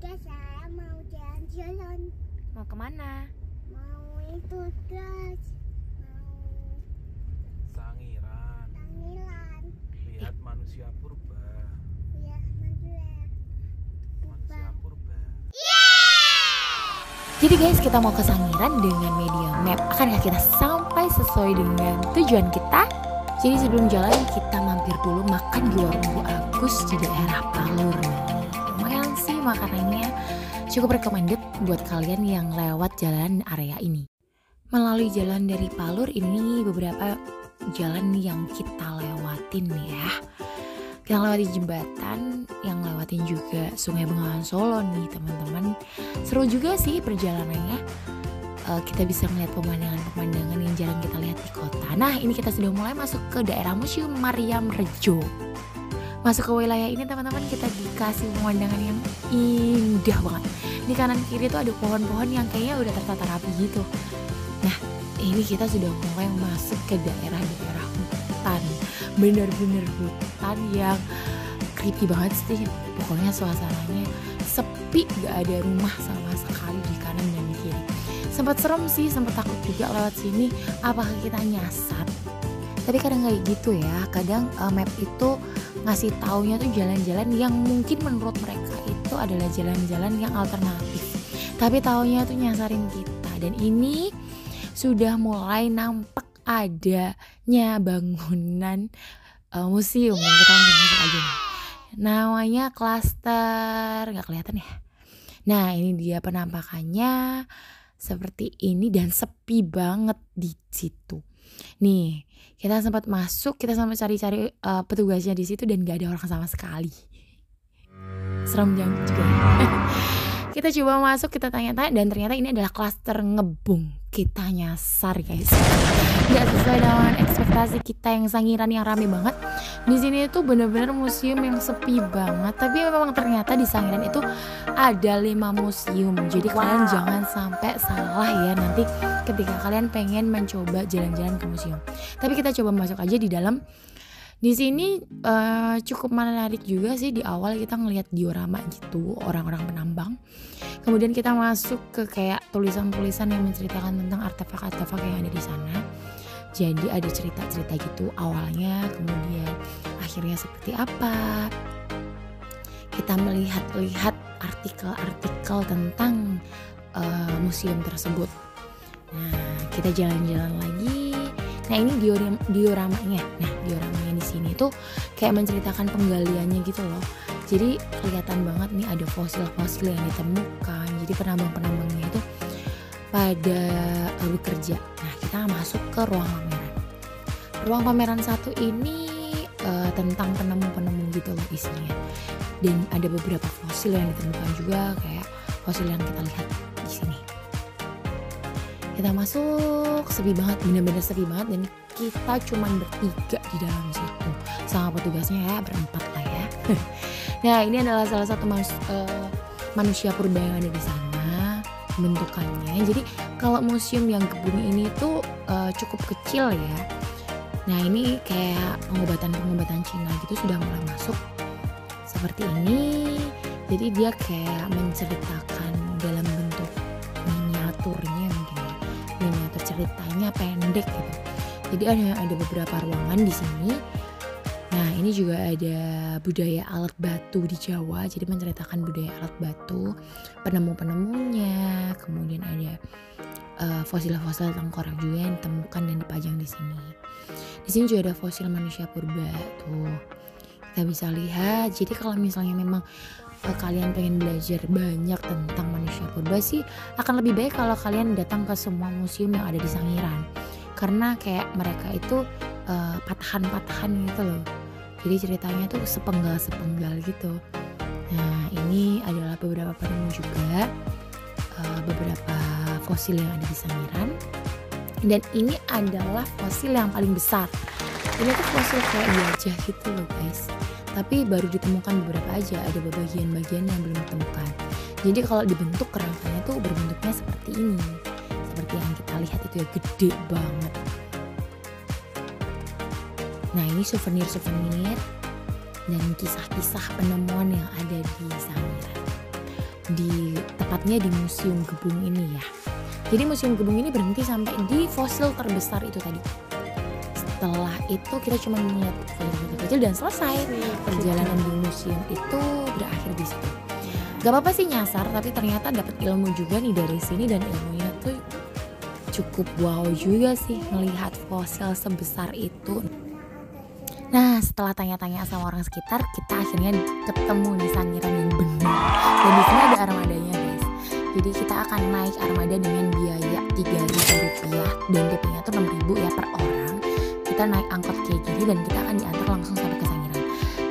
guys, saya mau jalan-jalan. Mau kemana? Mau itu guys, mau Sangiran. Tangilan. Lihat manusia purba. Ya, Manusia purba. Jadi guys, kita mau ke Sangiran dengan media map. Akankah kita sampai sesuai dengan tujuan kita? Jadi sebelum jalan kita mampir dulu makan di warung Bu Agus di daerah Palur. Lumayan sih makanannya, cukup recommended buat kalian yang lewat jalan area ini. Melalui jalan dari Palur ini beberapa jalan yang kita lewatin ya. Kita lewatin jembatan, yang lewatin juga Sungai Bengawan Solo nih teman-teman. Seru juga sih perjalanannya. Kita bisa melihat pemandangan-pemandangan yang jarang kita lihat di kota. Nah, ini kita sudah mulai masuk ke daerah Museum Mariam Rejo. Masuk ke wilayah ini teman-teman, kita dikasih pemandangan yang indah banget. Di kanan kiri tuh ada pohon-pohon yang kayaknya udah tertata rapi gitu. Nah, ini kita sudah mulai masuk ke daerah-daerah hutan. Bener-bener hutan yang creepy banget sih. Pokoknya suasananya sepi, gak ada rumah sama sekali di kanan dan di kiri. Sempat serem sih, sempat takut juga lewat sini. Apakah kita nyasar? Tapi kadang kayak gitu ya. Kadang map itu ngasih taunya tuh jalan-jalan yang mungkin menurut mereka itu adalah jalan-jalan yang alternatif. Tapi taunya tuh nyasarin kita. Dan ini sudah mulai nampak adanya bangunan museum. Dan kita langsung masuk aja nih. Namanya Klaster. Gak kelihatan ya? Nah, ini dia penampakannya. Seperti ini dan sepi banget di situ. Nih, kita sempat masuk, kita sempat cari-cari petugasnya di situ dan gak ada orang sama sekali. Serem juga. Kita coba masuk, kita tanya-tanya dan ternyata ini adalah Klaster Ngebung. Kita nyasar guys. Gak sesuai dengan ekspektasi kita yang Sangiran yang rame banget. Di sini tuh bener-bener museum yang sepi banget. Tapi memang ternyata di Sangiran itu ada 5 museum. Jadi kalian jangan sampai salah ya nanti ketika kalian pengen mencoba jalan-jalan ke museum. Tapi kita coba masuk aja di dalam. Di sini cukup menarik juga sih, di awal kita ngelihat diorama gitu, orang-orang penambang. Kemudian kita masuk ke kayak tulisan-tulisan yang menceritakan tentang artefak-artefak yang ada di sana. Jadi ada cerita-cerita gitu awalnya, kemudian akhirnya seperti apa. Kita melihat-lihat artikel-artikel tentang museum tersebut. Nah, kita jalan-jalan lagi. Nah, ini dioramanya. Nah, dioramanya di sini tuh kayak menceritakan penggaliannya gitu loh. Jadi kelihatan banget nih ada fosil-fosil yang ditemukan. Jadi penambang-penambangnya itu pada bekerja. Nah, kita masuk ke ruang pameran. Ruang pameran satu ini tentang penemu-penemu gitu loh isinya. Dan ada beberapa fosil yang ditemukan juga, kayak fosil yang kita lihat di sini. Kita masuk, sepi banget, bener-bener sepi banget, dan kita cuman bertiga di dalam situ sama petugasnya ya, berempat lah ya. Nah, ini adalah salah satu manusia purba yang ada di sana bentukannya. Jadi kalau museum yang kebun ini tuh cukup kecil ya. Nah, ini kayak pengobatan Cina gitu sudah mulai masuk seperti ini. Jadi dia kayak menceritakan dalam bentuk miniaturnya mungkin ya. Miniatur ceritanya pendek gitu. Jadi ada beberapa ruangan di sini. Nah, ini juga ada budaya alat batu di Jawa. Jadi menceritakan budaya alat batu, penemu-penemunya, kemudian ada fosil-fosil tengkorak juga yang ditemukan dan dipajang di sini. Di sini juga ada fosil manusia purba tuh. Kita bisa lihat. Jadi kalau misalnya memang kalian pengen belajar banyak tentang manusia purba sih, akan lebih baik kalau kalian datang ke semua museum yang ada di Sangiran. Karena kayak mereka itu patahan-patahan gitu loh. Jadi ceritanya tuh sepenggal-sepenggal gitu. Nah, ini adalah beberapa penemu juga, beberapa fosil yang ada di Sangiran. Dan ini adalah fosil yang paling besar. Ini tuh fosil kayak gajah gitu loh guys. Tapi baru ditemukan beberapa aja, ada bagian-bagian yang belum ditemukan. Jadi kalau dibentuk kerangkanya tuh berbentuknya seperti ini. Seperti yang kita lihat itu ya, gede banget. Nah, ini souvenir-souvenir dan kisah-kisah penemuan yang ada di Sangiran. tepatnya di Museum Gebung ini ya. Jadi Museum Gebung ini berhenti sampai di fosil terbesar itu tadi. Setelah itu kita cuma melihat fosil kecil dan selesai. Perjalanan di museum itu berakhir di situ. Gak apa-apa sih nyasar, tapi ternyata dapat ilmu juga nih dari sini, dan ilmunya tuh cukup wow juga sih melihat fosil sebesar itu. Nah, setelah tanya-tanya sama orang sekitar, kita akhirnya ketemu nih sangiran yang benar. Dan di sini ada armadanya, guys. Jadi kita akan naik armada dengan biaya Rp3.000 dan DP-nya tuh Rp6.000 ya per orang. Kita naik angkot kayak gini dan kita akan diantar langsung sampai ke Sangiran.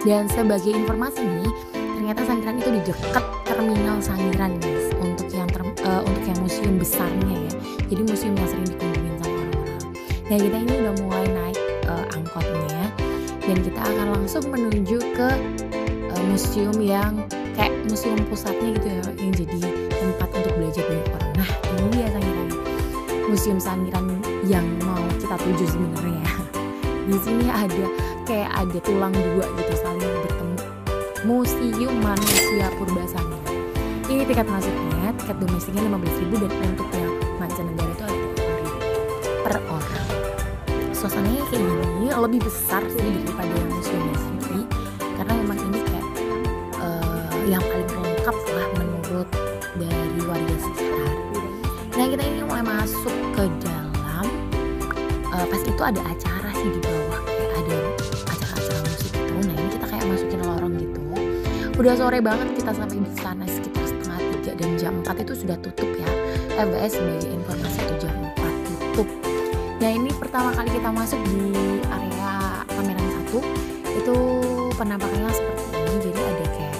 Dan sebagai informasi nih, ternyata Sangiran itu di dekat terminal Sangiran, guys. Untuk yang museum besarnya ya. Jadi museum yang sering dikunjungin sama orang-orang. Nah, kita ini udah mulai naik angkotnya. Dan kita akan langsung menuju ke museum yang kayak museum pusatnya gitu ya, yang jadi tempat untuk belajar banyak orang. Nah, ini dia Sangiran, museum Sangiran yang mau kita tuju sebenarnya. Di sini ada tulang dua gitu saling bertemu. Museum Manusia Purba Sangiran. Ini tiket masuknya, tiket domestiknya Rp15.000 dan untuk yang mancanegara itu ada Rp3.000 per orang. Suasananya kayak gini lebih besar sih daripada yang museum sendiri, karena memang ini kayak yang paling lengkap lah menurut dari warga sekitar. Nah, kita ini mulai masuk ke dalam. Pas itu ada acara sih di bawah, kayak ada acara-acara musik itu. Nah, ini kita kayak masukin lorong gitu. Udah sore banget kita sampai di sana sekitar 2:30 dan jam 4 itu sudah tutup ya. FBS sebagai informasi itu jam 4 tutup. Nah, ini pertama kali kita masuk di area pameran 1. Itu penampakannya seperti ini. Jadi ada kayak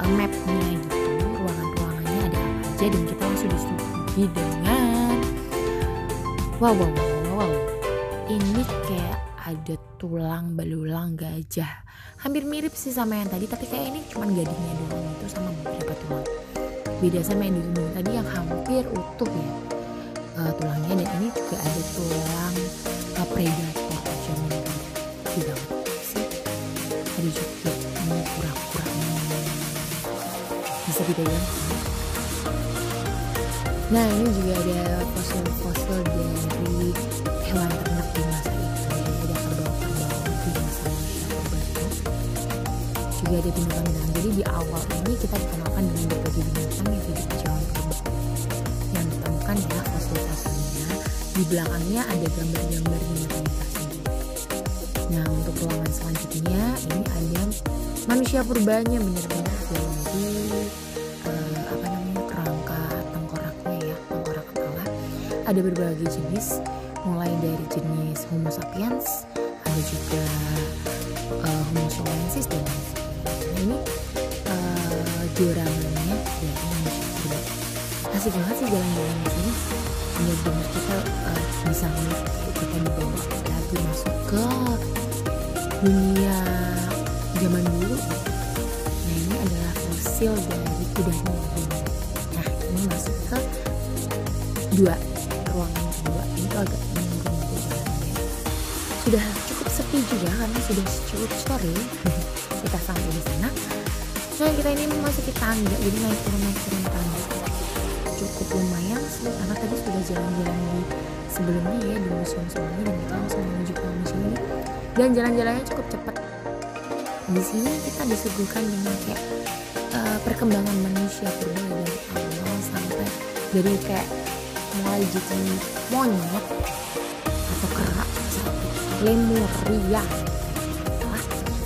mapnya gitu, ruangan-ruangannya ada apa aja, dan kita langsung disuguhi dengan wow. Ini kayak ada tulang belulang gajah. Hampir mirip sih sama yang tadi, tapi kayak ini cuma gadingnya doang itu sama beberapa tulang. Beda sama yang di gunung tadi yang hampir utuh ya tulangnya, dan ini juga ada tulang predator zaman dulu. Tidak sih, ada juga ini kura-kura bisa dipegang. Nah, ini juga ada fosil-fosil dari hewan ternak di masa itu. Ada kerbau-kerbau di masa manusia purba itu. Juga ada binatang-binatang. Jadi di awal ini kita dikenalkan dengan berbagai binatang yang hidup di zaman purba yang ditemukan di fosil-fosilnya. Di belakangnya ada gambar-gambar binatang sendiri. Nah, untuk ruangan selanjutnya ini ada manusia purbanya benar-benar jadi kerangka tengkoraknya ya, tengkorak kepala. Ada berbagai jenis, mulai dari jenis Homo sapiens, ada juga Homo soloensis dan lain sebagainya. Ini dioramanya dari manusia purba. Asik banget sih jalan-jalan di sini. Benar-benar kita bisa melihat kita dibawa lagi masuk ke dunia zaman dulu. Nah, ini adalah fosil dari kudanya. Nah, ini masuk ke ruangan kedua. Ini tuh agak menurun jalannya. Sudah cukup sepi juga karena sudah cukup sore. Kita sampai di sana. Nah, kita ini memasuki tangga, jadi naik turun tangga. Cukup lumayan sih karena tadi sudah jalan-jalan di sebelumnya ya di museum sebelumnya, dan kita langsung menuju ke museum ini. Dan jalan-jalannya cukup cepat. Di sini kita disuguhkan dengan kayak perkembangan manusia purba dari awal sampai dari kayak mulai jadi monyet atau kera seperti lemuria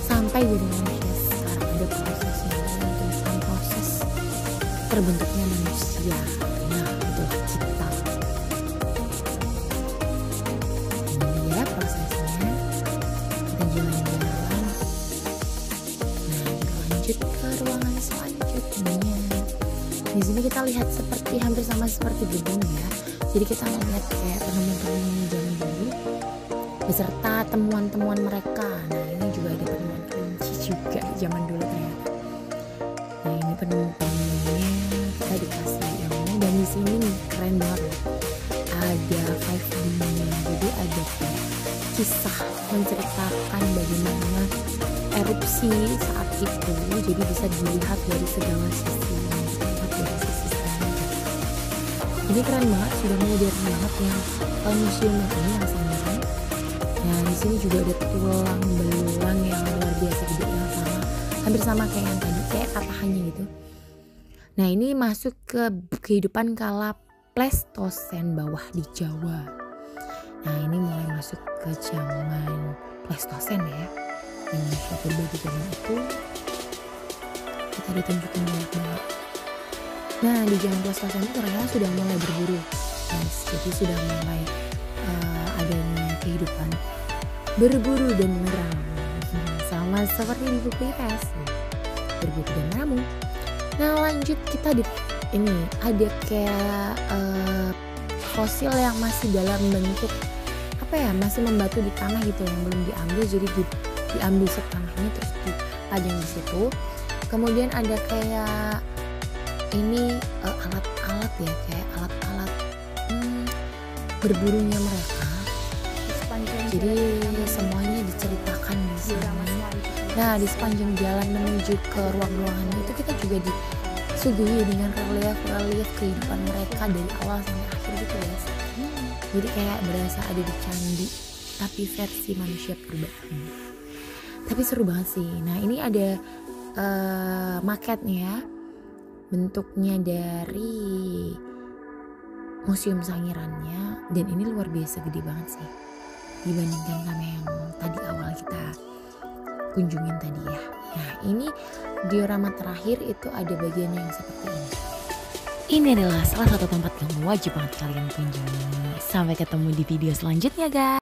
sampai jadi manusia sekarang. Ada prosesnya tentang proses terbentuknya manusia. Nah, itulah kita. Ini ya prosesnya. Kita jalan-jalan. Nah, lanjut ke ruangan selanjutnya. Di sini kita lihat hampir sama seperti gedung ya. Jadi kita melihat kayak penemuan-penemuan zaman dulu beserta temuan-temuan mereka. Nah, ini juga ada penemuan kelinci juga zaman dulu ternyata. Nah, ini penemuan-penemuannya kita dikasih ilmu, dan di sini nih keren banget loh. Ada 5D-nya. Jadi ada kisah menceritakan bagaimana erupsi saat itu. Jadi bisa dilihat dari segala sisi. Ini keren banget, sudah modern banget yang museum ini yang Sangiran. Nah di sini juga ada tulang belulang yang luar biasa gede, yang sama, hampir sama kayak yang tadi, kayak patahannya gitu. Nah ini masuk ke kehidupan kala Pleistosen bawah di Jawa. Nah ini mulai masuk ke zaman Pleistosen ya. Yang suatu di zaman itu kita ditunjukin banyak banget. Nah di zaman Pleistosen itu ternyata sudah mulai berburu, guys. Jadi sudah mulai adanya kehidupan berburu dan meramu, sama seperti di buku IPS, berburu dan meramu. Nah lanjut kita di ini ada kayak fosil yang masih dalam bentuk apa ya, masih membatu di tanah gitu, yang belum diambil, jadi diambil setanahnya terus dipajang di situ. Kemudian ada kayak ini alat-alat ya, kayak alat-alat berburunya mereka. Jadi semuanya diceritakan di sini. Nah di sepanjang jalan menuju ke ruang-ruangan itu kita juga disuguhi dengan relief kehidupan mereka dari awal sampai akhir gitu guys. Jadi kayak berasa ada di candi tapi versi manusia purba. Tapi seru banget sih. Nah ini ada maketnya, bentuknya dari museum Sangirannya, dan ini luar biasa gede banget sih dibandingkan sama yang tadi awal kita kunjungin tadi ya. Nah ini diorama terakhir itu ada bagian yang seperti ini. Ini adalah salah satu tempat yang wajib banget kalian kunjungi. Sampai ketemu di video selanjutnya guys.